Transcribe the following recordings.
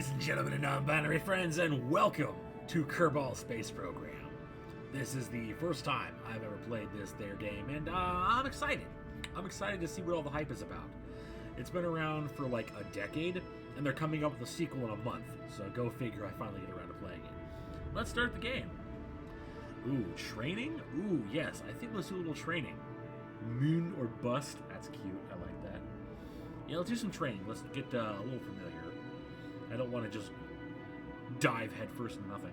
Ladies and gentlemen and non-binary friends, and welcome to Kerbal Space Program. This is the first time I've ever played this there game, and I'm excited. I'm excited to see what all the hype is about. It's been around for like a decade, and they're coming up with a sequel in a month, so go figure I finally get around to playing it. Let's start the game. Ooh, training? Ooh, yes, I think let's do a little training. Moon or bust? That's cute, I like that. Yeah, let's do some training. Let's get a little familiar. I don't want to just dive headfirst into nothing.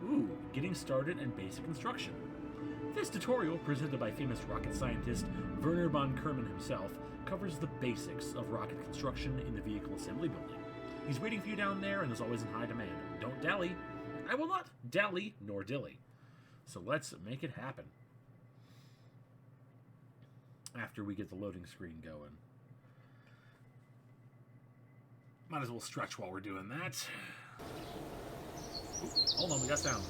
Ooh, getting started and basic instruction. This tutorial, presented by famous rocket scientist Werner von Kerman himself, covers the basics of rocket construction in the vehicle assembly building. He's waiting for you down there and is always in high demand. Don't dally. I will not dally nor dilly. So let's make it happen. After we get the loading screen going. Might as well stretch while we're doing that. Ooh, hold on, we got sound.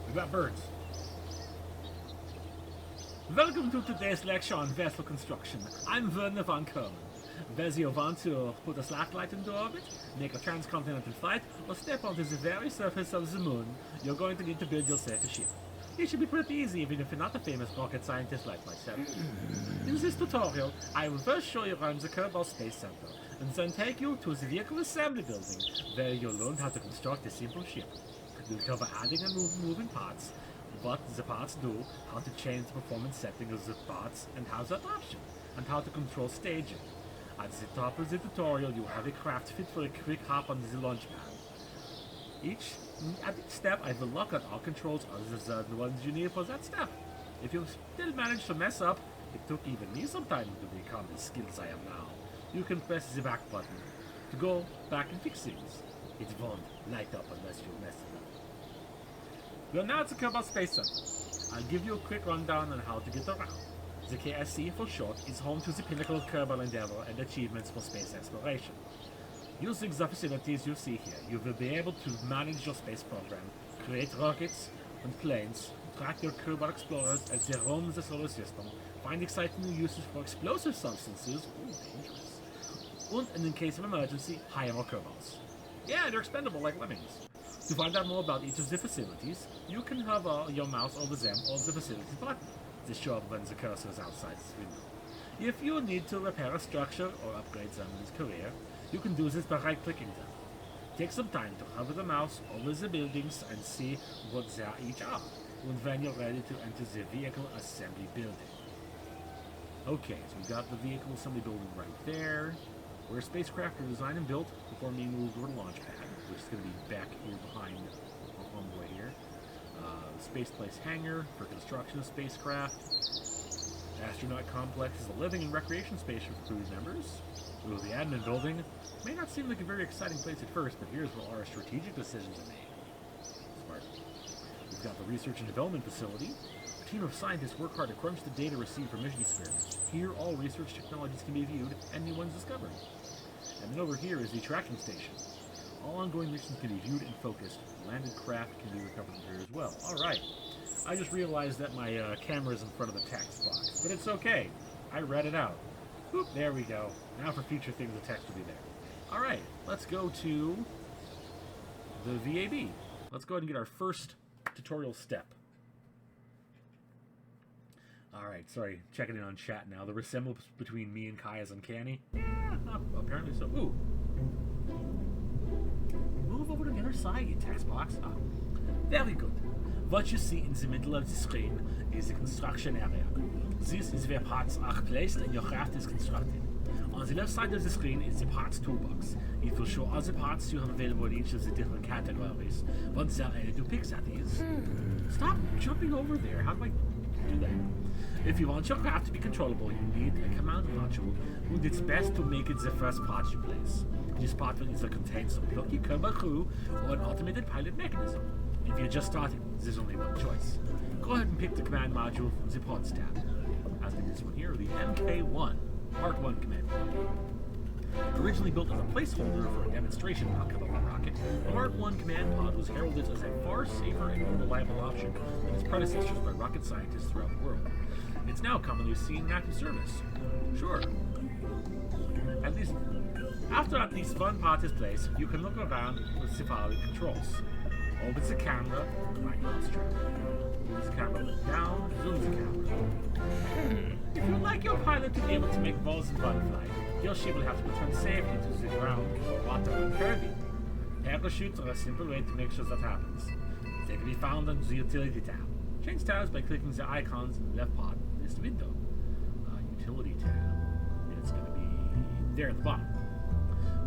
We got birds. Welcome to today's lecture on vessel construction. I'm Werner von Kerman. Whether you want to put a slacklight into orbit, make a transcontinental flight, or step onto the very surface of the moon, you're going to need to build yourself a ship. It should be pretty easy even if you're not a famous rocket scientist like myself. In this tutorial, I will first show you around the Kerbal Space Center, and then take you to the vehicle assembly building, where you'll learn how to construct a simple ship. We'll cover adding and moving parts, what the parts do, how to change the performance setting of the parts, and how the adoption, and how to control staging. At the top of the tutorial, you have a craft fit for a quick hop on the launch pad. At each step, I will look at all controls other than the ones you need for that step. If you still manage to mess up, it took even me some time to become as skilled as I am now. You can press the back button to go back and fix things. It won't light up unless you mess it up. Well, now it's a Kerbal Space Center. I'll give you a quick rundown on how to get around. The KSC, for short, is home to the pinnacle of Kerbal endeavor and achievements for space exploration. Using the facilities you see here, you will be able to manage your space program, create rockets and planes, track your Kerbal explorers as they roam the solar system, find exciting new uses for explosive substances, dangerous, and in case of emergency, hire more Kerbals. Yeah, they're expendable like lemmings. To find out more about each of the facilities, you can hover your mouse over them or the facilities button. This shows up when the cursor is outside this window. If you need to repair a structure or upgrade someone's career, you can do this by right-clicking them. Take some time to hover the mouse over the buildings and see what they each are, and when you're ready to enter the vehicle assembly building. Okay, so we got the vehicle assembly building right there, where spacecraft are designed and built before being moved over the launch pad, which is going to be back here behind our homeboy here. Space Place hangar for construction of spacecraft. Astronaut complex is a living and recreation space for crew members. Ooh, the admin building may not seem like a very exciting place at first, but here's where our strategic decisions are made. Smart. We've got the research and development facility. A team of scientists work hard to crunch the data received from mission experiments. Here, all research technologies can be viewed and new ones discovered. And then over here is the tracking station. All ongoing missions can be viewed and focused. Landed craft can be recovered here as well. Alright. I just realized that my camera is in front of the text box, but it's okay. I read it out. Oop, there we go. Now for future things, the text will be there. Alright, let's go to the VAB. Let's go ahead and get our first tutorial step. Alright, sorry, checking in on chat now. The resemblance between me and Kai is uncanny. Yeah, apparently so. Ooh. Move over to the other side, you text box. Ah, very good. What you see in the middle of the screen is the construction area. This is where parts are placed and your craft is constructed. On the left side of the screen is the parts toolbox. It will show all the parts you have available in each of the different categories. Once they're ready to pick that is. Stop jumping over there. How do I do that? If you want your craft to be controllable, you need a command module, and it's best to make it the first part you place. This part will either contain some plucky Kerbal crew or an automated pilot mechanism. If you're just starting, there's only one choice. Go ahead and pick the command module from the Pods tab. As in this one here, the MK1, Part 1 command module. Originally built as a placeholder for a demonstration outcome of a rocket, the Part 1 command pod was heralded as a far safer and more reliable option than its predecessors by rocket scientists throughout the world. It's now commonly seen in active service. Sure. At least After at least one part is placed, you can look around with the following controls. Open the camera, right mouse trigger. Move the camera down, zoom the camera. If you would like your pilot to be able to make balls in one flight, your ship will have to return safely to the ground for water and Kirby. Parachutes are a simple way to make sure that happens. They can be found under the Utility tab. Change tabs by clicking the icons in the left part of this window. Utility tab. It's going to be there at the bottom.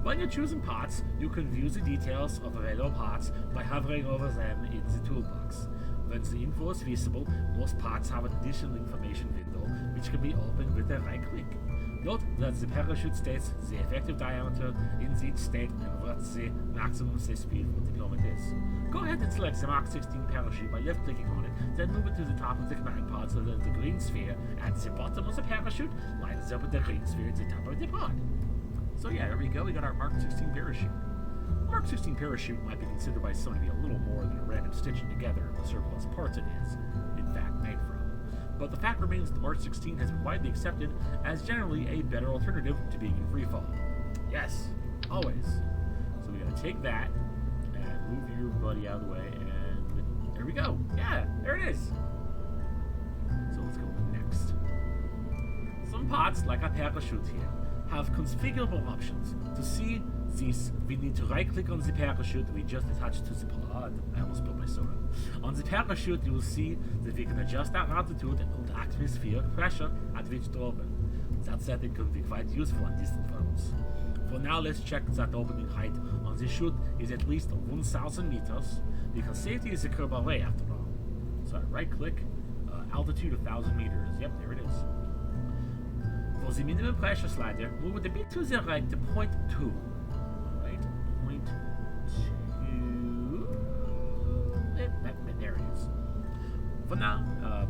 When you're choosing parts, you can view the details of available parts by hovering over them in the toolbox. When the info is visible, most parts have an additional information window, which can be opened with a right click. Note that the parachute states the effective diameter in each state and what the maximum safe speed for deployment is. Go ahead and select the Mark 16 parachute by left-clicking on it, then move it to the top of the command pod so that the green sphere at the bottom of the parachute lines up with the green sphere at the top of the pod. So yeah, there we go, we got our Mark 16 parachute. Mark 16 parachute might be considered by some to be a little more than a random stitching together of the surplus parts it is, in fact, made from. But the fact remains the Mark 16 has been widely accepted as generally a better alternative to being in freefall. Yes, always. So we gotta take that and move your buddy out of the way, and there we go. Yeah, there it is. So let's go next. Some parts, like our parachute here, have configurable options. To see this, we need to right-click on the parachute we just attached to the pod. I almost spilled my soda. On the parachute, you will see that we can adjust our altitude and atmospheric pressure at which to open. That setting can be quite useful on distant roads. For now, let's check that opening height on the chute is at least 1,000 meters, because safety is a Kerbal way after all. So I right-click, altitude 1,000 meters. Yep, there it is. For the minimum pressure slider, move it a bit to the right to point 2. Right, point 2. There it is. For now,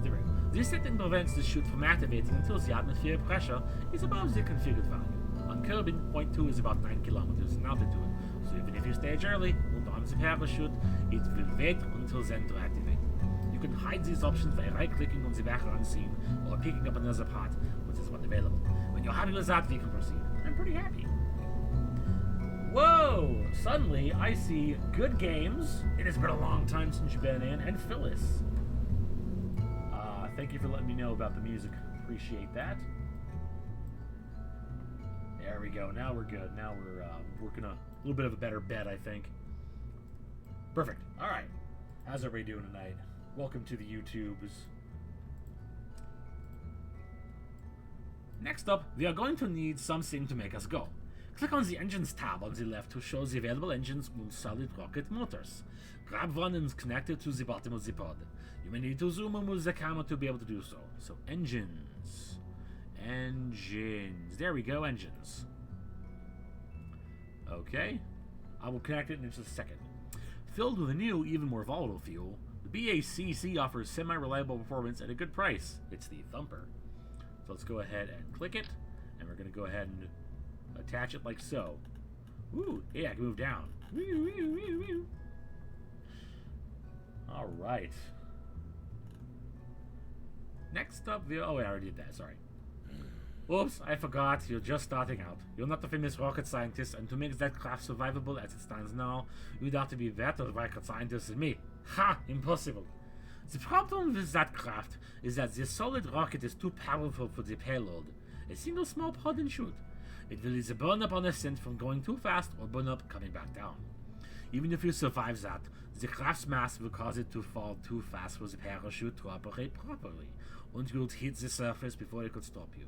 there we go. This setting prevents the chute from activating until the atmospheric pressure is above the configured value. On Kerbin, point 2 is about 9 kilometers in altitude, so even if you stage early and on the parachute, it will wait until then to activate. You can hide these options by right-clicking on the background scene or picking up another part, which is one available. When you're happy with that, we can proceed. I'm pretty happy. Whoa! Suddenly, I see good games. It has been a long time since you've been in, and Phyllis. Thank you for letting me know about the music. Appreciate that. There we go. Now we're good. Now we're working a little bit of a better bed, I think. Perfect. All right. How's everybody doing tonight? Welcome to the YouTubes. Next up, we are going to need something to make us go. Click on the Engines tab on the left to show the available engines and solid rocket motors. Grab one and connect it to the bottom of the pod. You may need to zoom and move the camera to be able to do so. So engines. Engines. There we go, engines. Okay. I will connect it in just a second. Filled with a new, even more volatile fuel, the BACC offers semi-reliable performance at a good price. It's the Thumper. So let's go ahead and click it, and we're going to go ahead and attach it like so. Ooh, yeah, I can move down. All right. Next up, oh, I already did that, sorry. Oops, I forgot, you're just starting out. You're not a famous rocket scientist, and to make that craft survivable as it stands now, you'd have to be a better rocket scientist than me. Ha! Impossible. The problem with that craft is that the solid rocket is too powerful for the payload. A single small pod and shoot. It will either burn up on ascent from going too fast or burn up coming back down. Even if you survive that, the craft's mass will cause it to fall too fast for the parachute to operate properly, and you will hit the surface before it could stop you.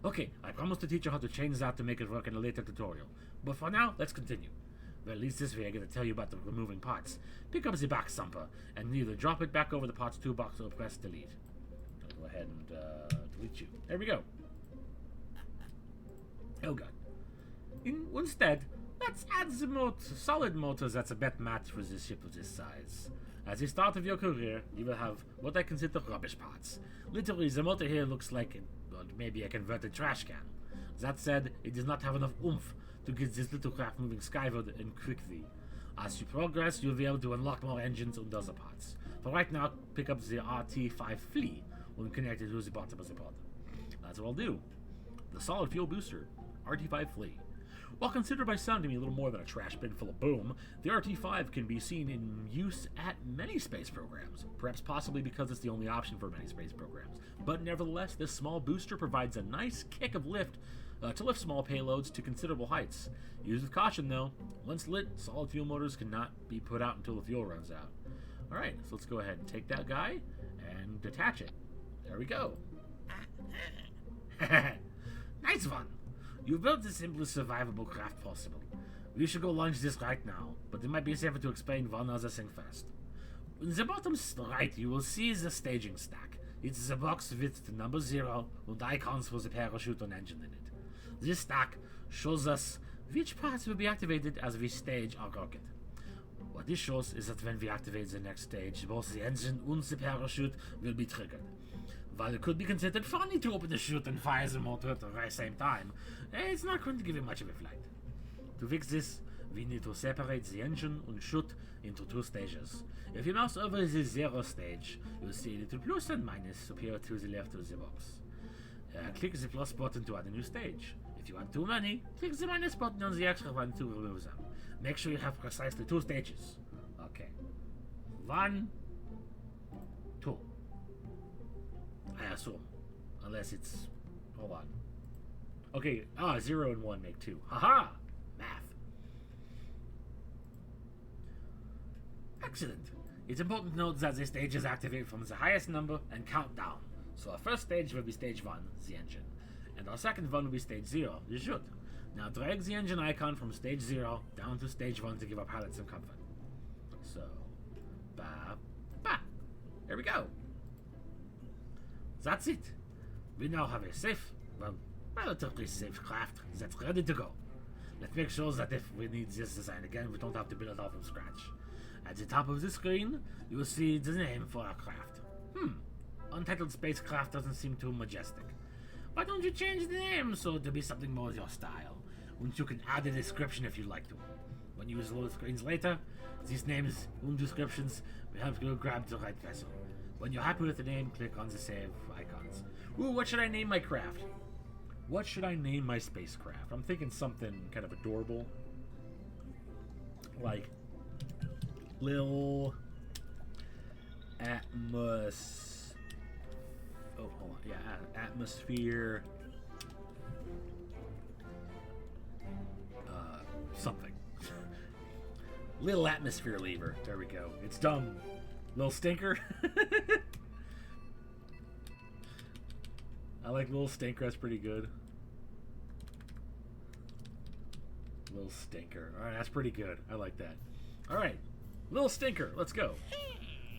Okay, I promise to teach you how to change that to make it work in a later tutorial. But for now, let's continue. Well, at least this way I get to tell you about the removing parts. Pick up the back sumper, and either drop it back over the parts toolbox or press delete. I'll go ahead and delete you. There we go. Oh god. Instead, let's add the solid motors that's a better match for this ship of this size. At the start of your career, you will have what I consider rubbish parts. Literally, the motor here looks like maybe a converted trash can. That said, it does not have enough oomph to get this little craft moving skyward and quickly. As you progress, you'll be able to unlock more engines and other parts. For right now, pick up the RT5 Flea when connected to the bottom of the pod. That's what I'll do. The solid fuel booster, RT5 Flea. While considered by some to be a little more than a trash bin full of boom, the RT-5 can be seen in use at many space programs, perhaps possibly because it's the only option for many space programs. But nevertheless, this small booster provides a nice kick of lift to lift small payloads to considerable heights. Use with caution though. Once lit, solid fuel motors cannot be put out until the fuel runs out. Alright, so let's go ahead and take that guy and detach it. There we go. Nice one! You've built the simplest survivable craft possible. We should go launch this right now, but it might be safer to explain one other thing first. In the bottom right, you will see the staging stack. It's the box with the number 0 and icons for the parachute and engine in it. This stack shows us which parts will be activated as we stage our rocket. What this shows is that when we activate the next stage, both the engine and the parachute will be triggered. While it could be considered funny to open the chute and fire the motor at the same time, it's not going to give you much of a flight. To fix this, we need to separate the engine and chute into 2 stages. If you mouse over the 0 stage, you'll see a little plus and minus appear to the left of the box. Click the plus button to add a new stage. If you want too many, click the minus button on the extra one to remove them. Make sure you have precisely 2 stages. Okay. 1, 2. I assume. Unless it's... Hold on. Okay, 0 and 1 make 2. Haha! Math. Excellent. It's important to note that the stages activate from the highest number and count down. So our first stage will be stage 1, the engine. And our second one will be stage 0, the chute. Now drag the engine icon from stage 0 down to stage 1 to give our pilot some comfort. So... There we go. That's it. We now have a safe, well, relatively safe craft that's ready to go. Let's make sure that if we need this design again, we don't have to build it all from scratch. At the top of the screen, you will see the name for our craft. Untitled Spacecraft doesn't seem too majestic. Why don't you change the name so to be something more your style? And you can add a description if you'd like to. When you use load screens later, these names and descriptions will help you grab the right vessel. When you're happy with the name, click on the save icons. Ooh, what should I name my craft? What should I name my spacecraft? I'm thinking something kind of adorable. Like Lil Atmos. Oh, hold on. Yeah, atmosphere. Something. Little atmosphere lever. There we go. It's dumb. Little stinker. I like little stinker. That's pretty good. Little stinker. All right, that's pretty good. I like that. All right, little stinker. Let's go.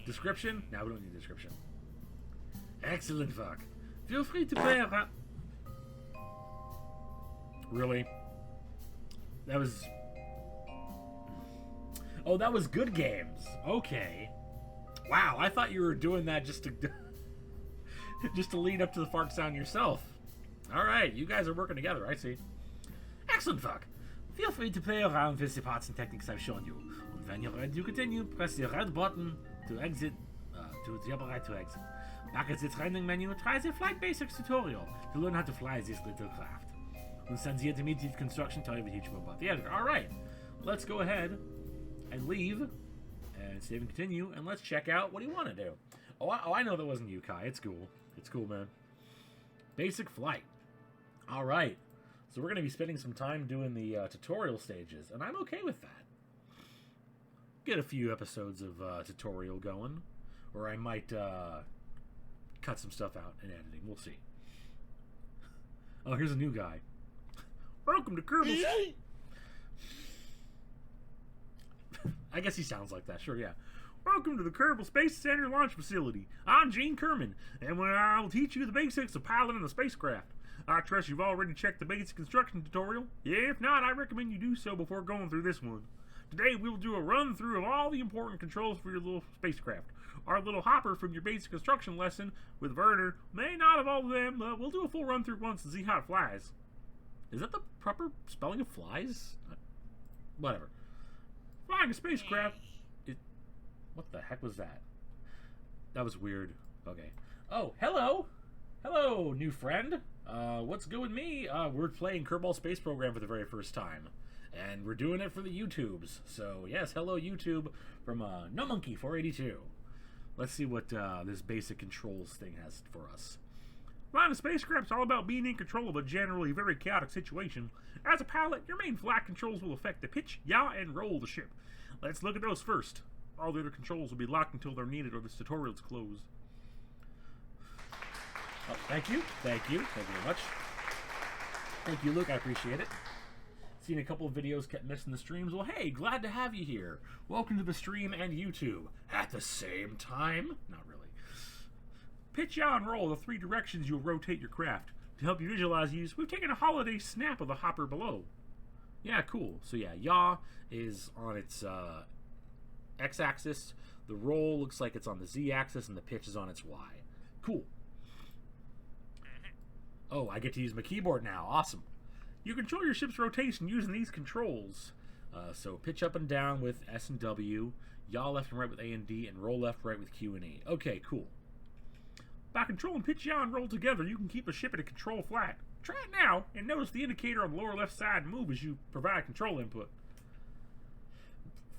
Description? Now we don't need description. Excellent, fuck. Feel free to play around. Really? That was... Oh, that was Good Games. Okay. Wow, I thought you were doing that just to... just to lead up to the fart sound yourself. Alright, you guys are working together, I see. Excellent, fuck. Feel free to play around with the parts and techniques I've shown you. And when you're ready to continue, press the red button to exit... to the upper right to exit. Back at the training menu, try the Flight Basics tutorial to learn how to fly this little craft. And send the intermediate construction to teach you about the editor. Alright, let's go ahead and leave and save and continue, and let's check out what you want to do. Oh, I know that wasn't you, Kai. It's cool. It's cool, man. Basic flight. Alright, so we're going to be spending some time doing the tutorial stages, and I'm okay with that. Get a few episodes of tutorial going, or I might cut some stuff out in editing. We'll see. Oh, here's a new guy. Welcome to Kerbal. I guess he sounds like that. Sure, yeah. Welcome to the Kerbal Space Center Launch Facility. I'm Gene Kerman, and I'll teach you the basics of piloting a spacecraft. I trust you've already checked the basic construction tutorial. Yeah, if not, I recommend you do so before going through this one. Today, we'll do a run-through of all the important controls for your little spacecraft. Our little hopper from your basic construction lesson with Werner may not have all of them, but we'll do a full run-through once and see how it flies. Is that the proper spelling of flies? Whatever. Flying a spacecraft... What the heck was that? That was weird. Okay. Oh, hello! Hello, new friend. What's good with me? We're playing Kerbal Space Program for the very first time. And we're doing it for the YouTubes. So, yes, hello YouTube from No Monkey 482. Let's see what this basic controls thing has for us. Flying a spacecraft's all about being in control of a generally very chaotic situation. As a pilot, your main flight controls will affect the pitch, yaw, and roll of the ship. Let's look at those first. All the other controls will be locked until they're needed or this tutorial is closed. Oh, thank you very much. Thank you, Luke, I appreciate it. Seen a couple of videos kept missing the streams. Well, hey, glad to have you here. Welcome to the stream and YouTube. At the same time? Not really. Pitch, yaw, and roll are the three directions you'll rotate your craft. To help you visualize these, we've taken a holiday snap of the hopper below. Yeah, cool. So yeah, yaw is on its x-axis. The roll looks like it's on the z-axis, and the pitch is on its y. Cool. Oh, I get to use my keyboard now. Awesome. You control your ship's rotation using these controls. So pitch up and down with S and W, yaw left and right with A and D, and roll left right with Q and E. Okay, cool. By controlling pitch, yaw, and roll together, you can keep a ship at a control flat. Try it now, and notice the indicator on the lower left side move as you provide control input.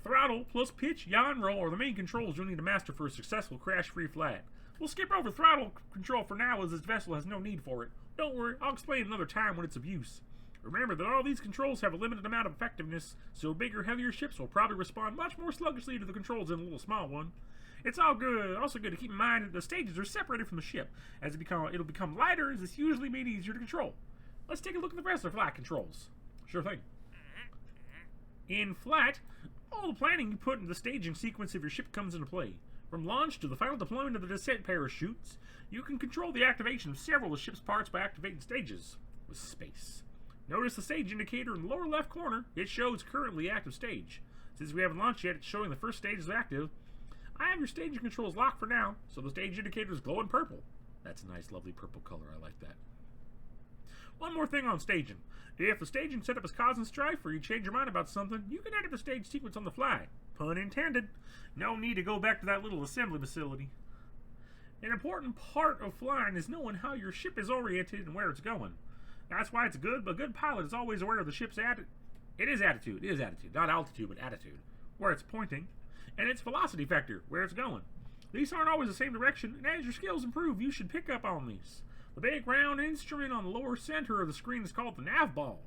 Throttle plus pitch, yaw, and roll are the main controls you'll need to master for a successful crash-free flight. We'll skip over throttle control for now as this vessel has no need for it. Don't worry, I'll explain another time when it's of use. Remember that all these controls have a limited amount of effectiveness, so bigger, heavier ships will probably respond much more sluggishly to the controls than a little small one. It's also good to keep in mind that the stages are separated from the ship, as it'll become lighter as it's usually made easier to control. Let's take a look at the rest of the flight controls. Sure thing. In flight, all the planning you put into the staging sequence of your ship comes into play. From launch to the final deployment of the descent parachutes, you can control the activation of several of the ship's parts by activating stages with space. Notice the stage indicator in the lower left corner. It shows currently active stage. Since we haven't launched yet, it's showing the first stage is active. I have your staging controls locked for now, so the stage indicator is glowing purple. That's a nice, lovely purple color. I like that. One more thing on staging. If the staging setup is causing strife or you change your mind about something, you can edit the stage sequence on the fly. Pun intended. No need to go back to that little assembly facility. An important part of flying is knowing how your ship is oriented and where it's going. That's why it's good, but a good pilot is always aware of the ship's attitude. It is attitude, not altitude, but attitude, where it's pointing, and its velocity vector, where it's going. These aren't always the same direction, and as your skills improve, you should pick up on these. The big round instrument on the lower center of the screen is called the nav ball.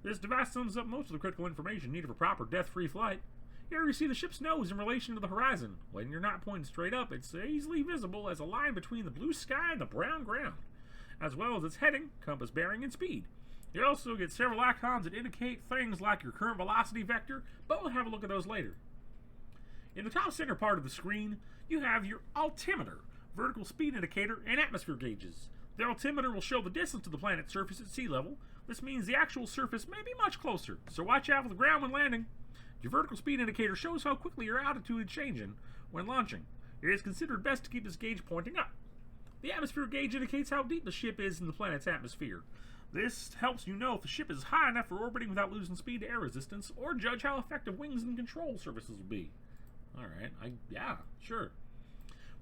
This device sums up most of the critical information needed for proper death-free flight. Here you see the ship's nose in relation to the horizon. When you're not pointing straight up, it's easily visible as a line between the blue sky and the brown ground, as well as its heading, compass bearing, and speed. You also get several icons that indicate things like your current velocity vector, but we'll have a look at those later. In the top center part of the screen, you have your altimeter, vertical speed indicator, and atmosphere gauges. The altimeter will show the distance to the planet's surface at sea level. This means the actual surface may be much closer, so watch out for the ground when landing. Your vertical speed indicator shows how quickly your altitude is changing when launching. It is considered best to keep this gauge pointing up. The atmosphere gauge indicates how deep the ship is in the planet's atmosphere. This helps you know if the ship is high enough for orbiting without losing speed to air resistance, or judge how effective wings and control surfaces will be. Alright, yeah, sure.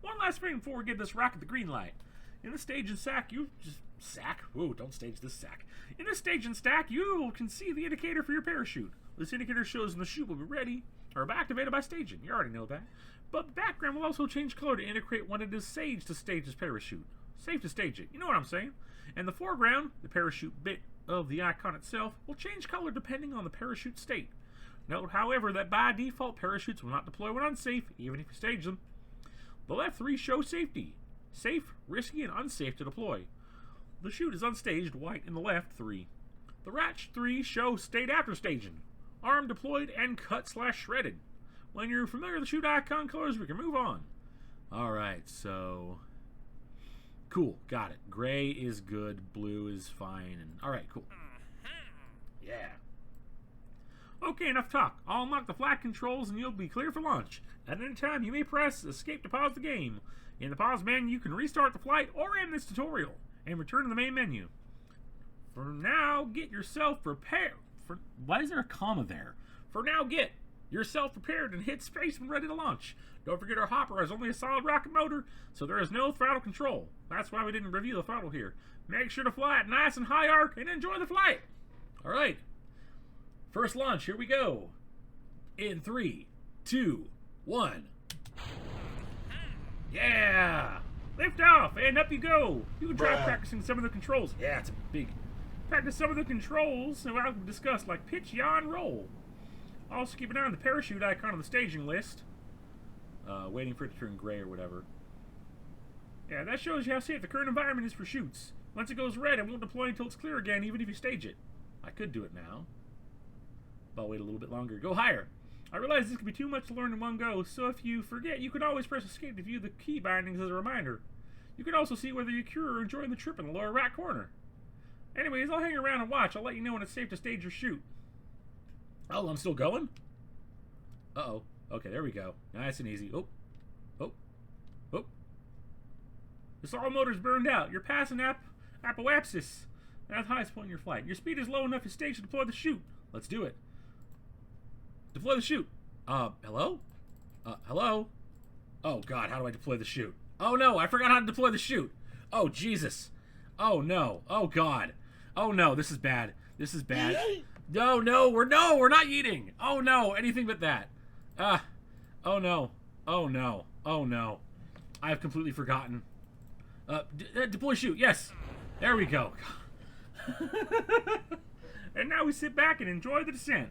One last thing before we give this rocket the green light. In the stage and stack, Whoa, don't stage this sack. In this stage and stack, you can see the indicator for your parachute. This indicator shows when the chute will be ready, or activated by staging. You already know that. But the background will also change color to indicate when it is safe to stage this parachute. Safe to stage it. You know what I'm saying? And the foreground, the parachute bit of the icon itself, will change color depending on the parachute state. Note, however, that by default, parachutes will not deploy when unsafe, even if you stage them. The left three show safety. Safe, risky, and unsafe to deploy. The chute is unstaged, white in the left 3. The right 3 show state after staging. Arm deployed and cut/shredded. When you're familiar with the chute icon colors, we can move on. Alright, so... Cool, got it. Gray is good, blue is fine, and... Alright, cool. Yeah. Okay, enough talk. I'll unlock the flight controls and you'll be clear for launch. At any time, you may press escape to pause the game. In the pause menu, you can restart the flight or end this tutorial and return to the main menu. For now, get yourself prepared. Why is there a comma there? For now, get You're self-prepared and hit space when ready to launch. Don't forget our hopper has only a solid rocket motor, so there is no throttle control. That's why we didn't review the throttle here. Make sure to fly it nice and high arc and enjoy the flight. All right. First launch, here we go. In 3, 2, 1. Yeah! Lift off and up you go. You can try practicing some of the controls. Yeah, it's a big. Practice some of the controls that I've discussed, like pitch, yaw, and roll. Also keep an eye on the parachute icon on the staging list. Waiting for it to turn gray or whatever. Yeah, that shows you how safe the current environment is for shoots. Once it goes red, it won't deploy until it's clear again, even if you stage it. I could do it now, but I'll wait a little bit longer. Go higher. I realize this could be too much to learn in one go, so if you forget, you can always press escape to view the key bindings as a reminder. You can also see whether you're cure or enjoying the trip in the lower right corner. Anyways, I'll hang around and watch. I'll let you know when it's safe to stage your shoot. Oh, I'm still going? Uh-oh. Okay, there we go. Nice and easy. Oh. Oh. Oh. The solid motor's burned out. You're passing apoapsis. That's the highest point in your flight. Your speed is low enough to stage to deploy the chute. Let's do it. Deploy the chute. Hello? Hello? Oh, God, how do I deploy the chute? Oh, no, I forgot how to deploy the chute. Oh, Jesus. Oh, no. Oh, God. Oh, no, this is bad. This is bad. No, we're not eating. Oh, no, anything but that. Oh, no. Oh, no. Oh, no. I have completely forgotten. Deploy chute, yes. There we go. And now we sit back and enjoy the descent.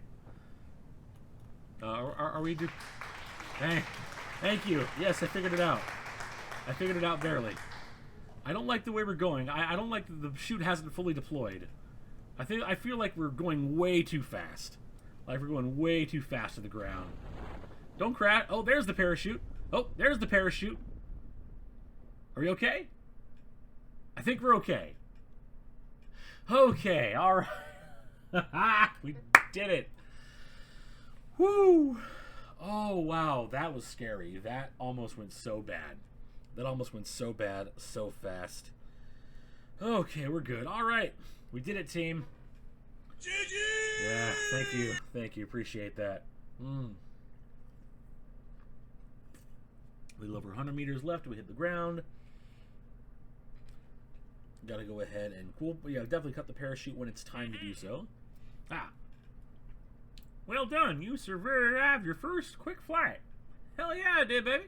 Are we Thank you. Yes, I figured it out. I figured it out barely. I don't like the way we're going. I don't like the chute hasn't fully deployed. I feel like we're going way too fast. Like we're going way too fast to the ground. Don't crash. Oh, there's the parachute. Oh, there's the parachute. Are we okay? I think we're okay. Okay, all right. We did it. Woo! Oh, wow, that was scary. That almost went so bad. That almost went so bad, so fast. Okay, we're good. All right. We did it, team. GG! Yeah, thank you. Thank you. Appreciate that. A little over 100 meters left. We hit the ground. Gotta go ahead and definitely cut the parachute when it's time to do so. Well done. You survived your first quick flight. Hell yeah, I did, baby.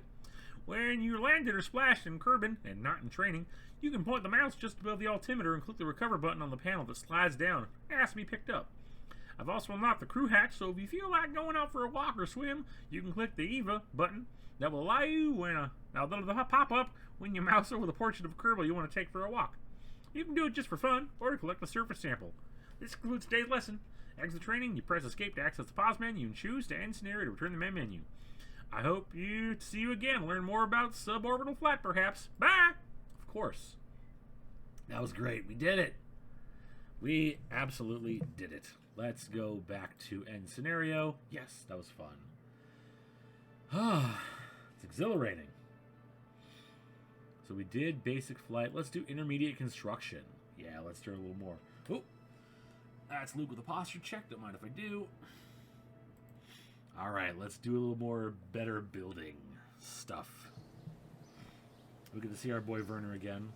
When you landed or splashed in Kerbin, and not in training, you can point the mouse just above the altimeter and click the recover button on the panel that slides down. It has to be picked up. I've also unlocked the crew hatch, so if you feel like going out for a walk or swim, you can click the EVA button. That will allow you that'll pop up when you mouse over the portrait of Kerbal you want to take for a walk. You can do it just for fun, or to collect a surface sample. This concludes today's lesson. Exit training, you press escape to access the pause menu and choose to end scenario to return the main menu. I hope to see you again, learn more about suborbital flight perhaps. Bye! Of course. That was great. We did it. We absolutely did it. Let's go back to end scenario. Yes, that was fun. It's exhilarating. So we did basic flight. Let's do intermediate construction. Yeah, let's do a little more. Oh, that's Luke with a posture check. Don't mind if I do. All right, let's do a little more better building stuff. We get to see our boy Werner again.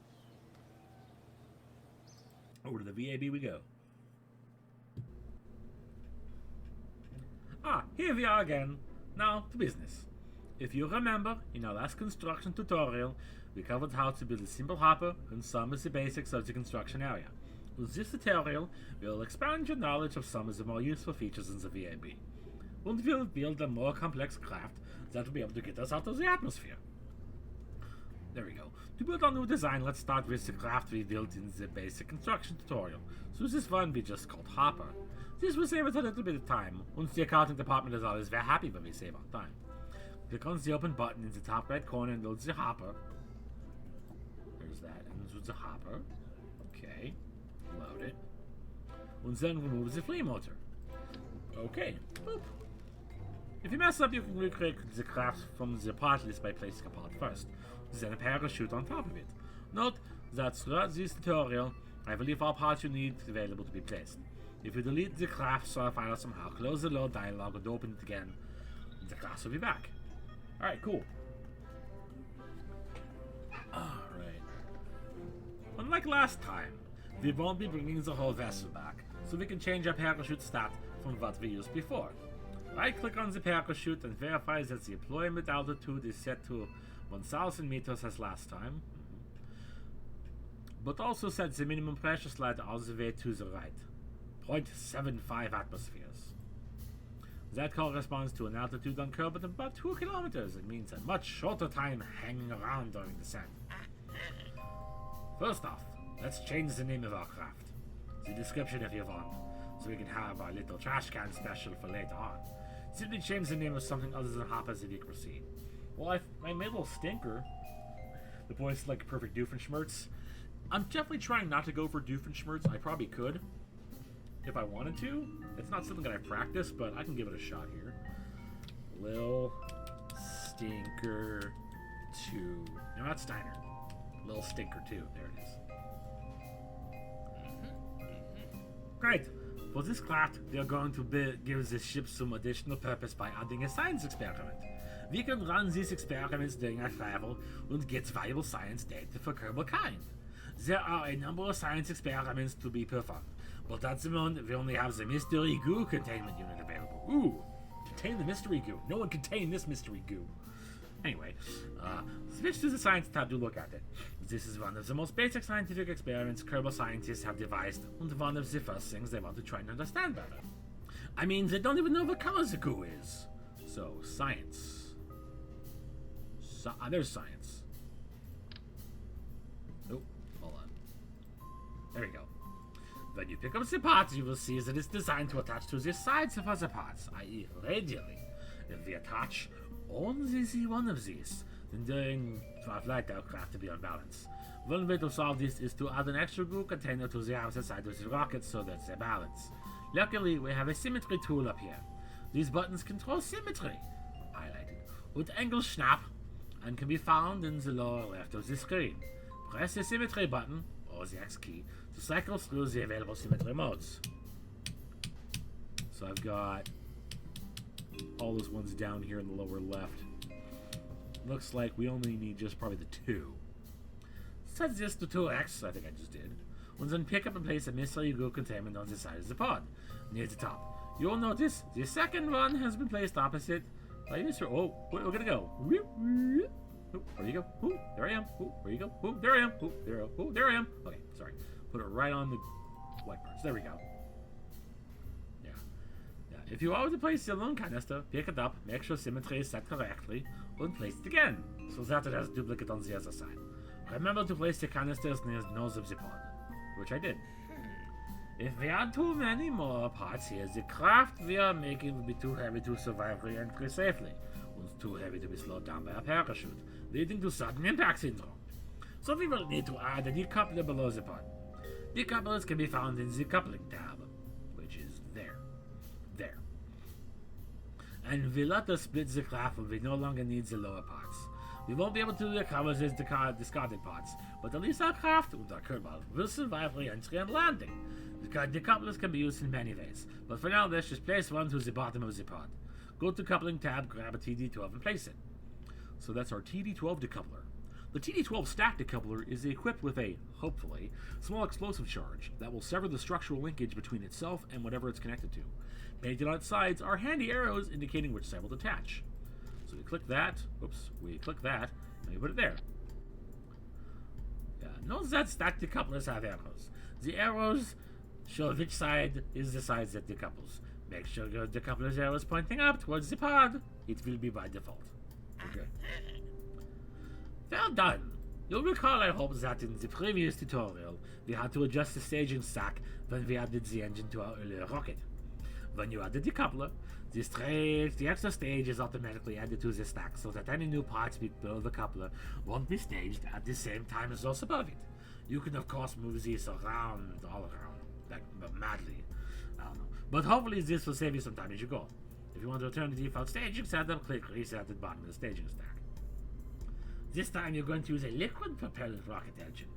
Over to the VAB we go. Here we are again. Now to business. If you remember, in our last construction tutorial, we covered how to build a simple hopper and some of the basics of the construction area. With this tutorial, we will expand your knowledge of some of the more useful features in the VAB. And we'll build a more complex craft that will be able to get us out of the atmosphere. There we go. To build our new design, let's start with the craft we built in the basic construction tutorial. So this one we just called Hopper. This will save us a little bit of time, and the accounting department is always very happy when we save on time. Click on the open button in the top right corner and load the hopper. There's that, and there's the hopper. Okay, load it. And then remove the flame motor. Okay, boop. If you mess up, you can recreate the craft from the part list by placing a part first, then a parachute on top of it. Note that throughout this tutorial, I will leave all parts you need available to be placed. If you delete the craft file somehow, close the load dialog and open it again, The class will be back. Alright, cool. Alright. Unlike last time, we won't be bringing the whole vessel back, so we can change our parachute stat from what we used before. Right-click on the parachute and verify that the deployment altitude is set to 1000 meters as last time. But also set the minimum pressure slide all the way to the right. 0.75 atmospheres. That corresponds to an altitude on Kerbal of about 2 kilometers. It means a much shorter time hanging around during descent. First off, let's change the name of our craft. The description if you want, so we can have our little trash can special for later on. Simply change the name of something other than Hoppers if you proceed. Well, I made a little stinker. The boys like perfect Doofenshmirtz. I'm definitely trying not to go for Doofenshmirtz. I probably could, if I wanted to. It's not something that I practice, but I can give it a shot here. Lil Stinker 2. No, not Steiner. Lil Stinker 2. There it is. Great. For this craft, we are going to give this ship some additional purpose by adding a science experiment. We can run these experiments during our travel and get valuable science data for Kerbal kind. There are a number of science experiments to be performed, but at the moment we only have the mystery goo containment unit available. Ooh, contain the mystery goo. No one contain this mystery goo. Anyway, switch to the science tab to look at it. This is one of the most basic scientific experiments Kerbal scientists have devised, and one of the first things they want to try and understand better. I mean, they don't even know what color the goo is. So, science. There's science. Oh, hold on. There we go. When you pick up the parts, you will see that it's designed to attach to the sides of other parts, i.e. radially. If we attach only the one of these, then during flight our craft to be on balance. One way to solve this is to add an extra goo container to the outer side of the rocket so that they balance. Luckily, we have a symmetry tool up here. These buttons control symmetry, highlighted, with angle snap, and can be found in the lower left of the screen. Press the symmetry button, or the X key, to cycle through the available symmetry modes. So I've got all those ones down here in the lower left. Looks like we only need just probably the 2. Set this to 2x, I think I just did. And then pick up and place a mystery goo containment on the side of the pod, near the top. You'll notice the second one has been placed opposite by Mr. Oh, we're gonna go. Oh, where you go? Oh, there I am. Oh, where you go? Oh, there I am. Oh, there I am. Okay, sorry. Put it right on the white parts. There we go. Yeah. If you always place the balloon canister, pick it up, make sure symmetry is set correctly, and place it again, so that it has a duplicate on the other side. Remember to place the canisters near the nose of the pod, which I did. If we add too many more parts here, the craft we are making will be too heavy to survive re-entry safely, and too heavy to be slowed down by a parachute, leading to sudden impact syndrome. So we will need to add a decoupler below the pod. Decouplers can be found in the coupling tab, which is there. There. And we'll let us split the craft when we no longer need the lower parts. We won't be able to recover these discarded parts, but at least our craft and our Kerbal will survive re-entry and landing. The decouplers can be used in many ways, but for now let's just place one to the bottom of the pod. Go to coupling tab, grab a TD12 and place it. So that's our TD12 decoupler. The TD12 stack decoupler is equipped with a, hopefully, small explosive charge that will sever the structural linkage between itself and whatever it's connected to. Painted on its sides are handy arrows indicating which side will detach. So we click that, and we put it there. Notice that stack decouplers have arrows. The arrows show which side is the side that decouples. Make sure your decoupler's arrow is pointing up towards the pod. It will be by default. Okay. Well done! You'll recall, I hope, that in the previous tutorial, we had to adjust the staging stack when we added the engine to our earlier rocket. When you add the decoupler, the extra stage is automatically added to the stack so that any new parts below the coupler won't be staged at the same time as those above it. You can of course move these around, all around, like madly. I don't know. But hopefully this will save you some time as you go. If you want to return to the default staging setup, click Reset at the bottom of the staging stack. This time you're going to use a liquid propellant rocket engine.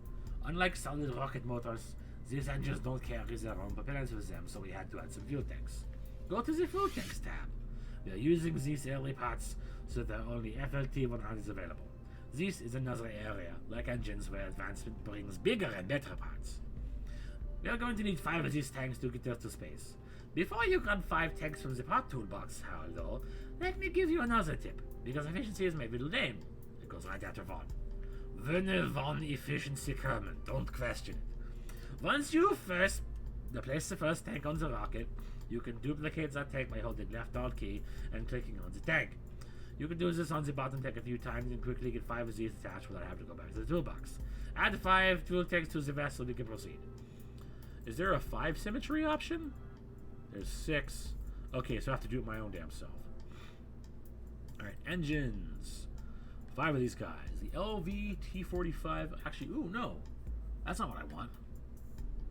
Unlike solid rocket motors, these engines don't carry their own propellants with them, so we had to add some fuel tanks. Go to the fuel tanks tab. We are using these early parts so that only FLT-100 is available. This is another area, like engines, where advancement brings bigger and better parts. We are going to need 5 of these tanks to get us to space. Before you grab 5 tanks from the part toolbox, however, let me give you another tip, because efficiency is my middle name. It goes right after Von. Venne von efficiency Kerman, don't question it. Once you place the first tank on the rocket, you can duplicate that tank by holding left alt key and clicking on the tank. You can do this on the bottom tank a few times and quickly get 5 of these attached without having to go back to the toolbox. Add 5 tool tanks to the vessel and you can proceed. Is there a 5 symmetry option? There's 6. Okay, so I have to do it my own damn self. Alright, engines. 5 of these guys. The LV-T45. Actually, ooh, no. That's not what I want.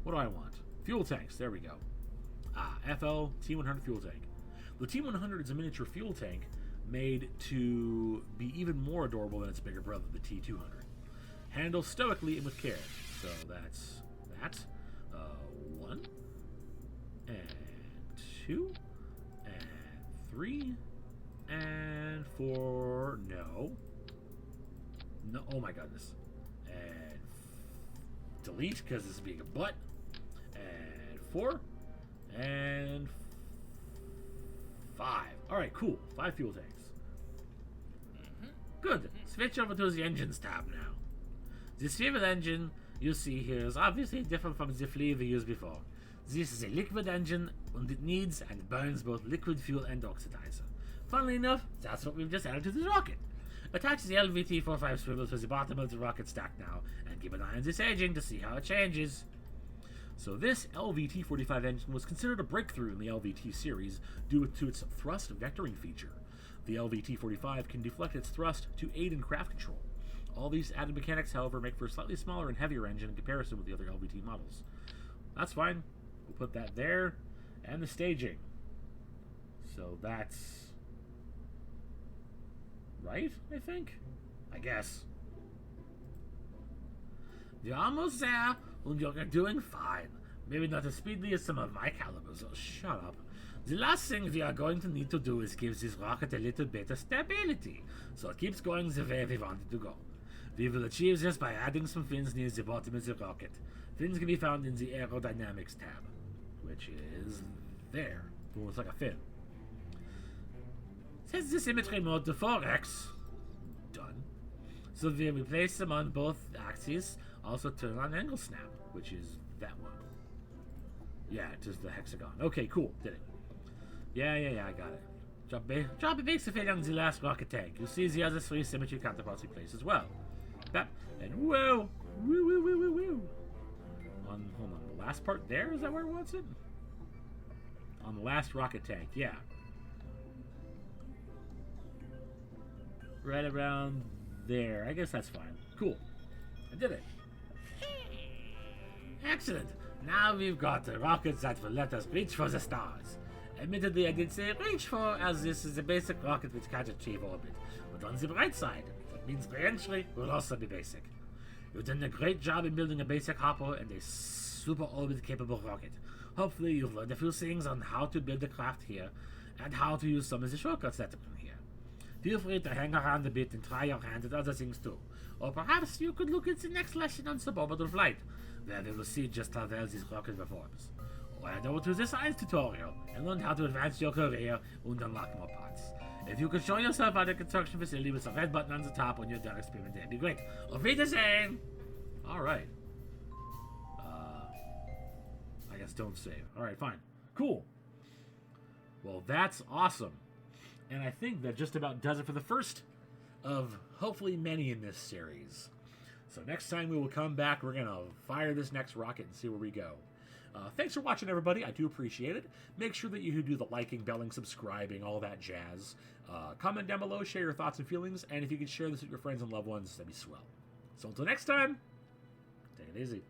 What do I want? Fuel tanks. There we go. FL T100 fuel tank. The T100 is a miniature fuel tank made to be even more adorable than its bigger brother, the T200. Handle stoically and with care. So that's that. 1 and 2 and 3 and 4. No. Oh my goodness. And delete because this is being a butt. And 4 and 5. Alright, cool. 5 fuel tanks. Good. Switch over to the engines tab now. The swivel engine you see here is obviously different from the flea we used before. This is a liquid engine and it needs and burns both liquid fuel and oxidizer. Funnily enough, that's what we've just added to the rocket. Attach the LVT-45 swivel to the bottom of the rocket stack now and keep an eye on this engine to see how it changes. So this LVT-45 engine was considered a breakthrough in the LVT series due to its thrust vectoring feature. The LVT-45 can deflect its thrust to aid in craft control. All these added mechanics, however, make for a slightly smaller and heavier engine in comparison with the other LVT models. That's fine. We'll put that there. And the staging. So that's right, I think? I guess. You're almost there, and you're doing fine. Maybe not as speedily as some of my calibers, so shut up. The last thing we are going to need to do is give this rocket a little bit of stability, so it keeps going the way we want it to go. We will achieve this by adding some fins near the bottom of the rocket. Fins can be found in the aerodynamics tab, which is there. It looks like a fin. Set the symmetry mode to 4x. Done. So we will place them on both axes. Also turn on angle snap, which is that one. Yeah, it is the hexagon. Okay, cool. Did it. Yeah, I got it. Drop a big fit on the last rocket tank. You'll see the other 3 symmetry counterparts in place as well. Bap, and whoa! Woo! Hold on, the last part there? Is that where it wants it? On the last rocket tank, yeah. Right around there. I guess that's fine. Cool. I did it. Excellent. Now we've got the rockets that will let us reach for the stars. Admittedly, I did say reach for, as this is a basic rocket which can't achieve orbit. But on the bright side, that means re-entry will also be basic. You've done a great job in building a basic hopper and a super orbit-capable rocket. Hopefully you've learned a few things on how to build a craft here, and how to use some of the shortcuts that are here. Feel free to hang around a bit and try your hand at other things too. Or perhaps you could look at the next lesson on suborbital flight, where we will see just how well this rocket performs. Or head over to the science tutorial and learn how to advance your career and unlock more parts. If you could show yourself at a construction facility with a red button on the top when you're done experimenting, that'd be great. Auf Wiedersehen! Alright. I guess don't save. Alright, fine. Cool. Well, that's awesome. And I think that just about does it for the first of hopefully many in this series. So next time we will come back, we're going to fire this next rocket and see where we go. Thanks for watching, everybody. I do appreciate it. Make sure that you do the liking, belling, subscribing, all that jazz. Comment down below, share your thoughts and feelings, and if you could share this with your friends and loved ones, that'd be swell. So until next time, take it easy.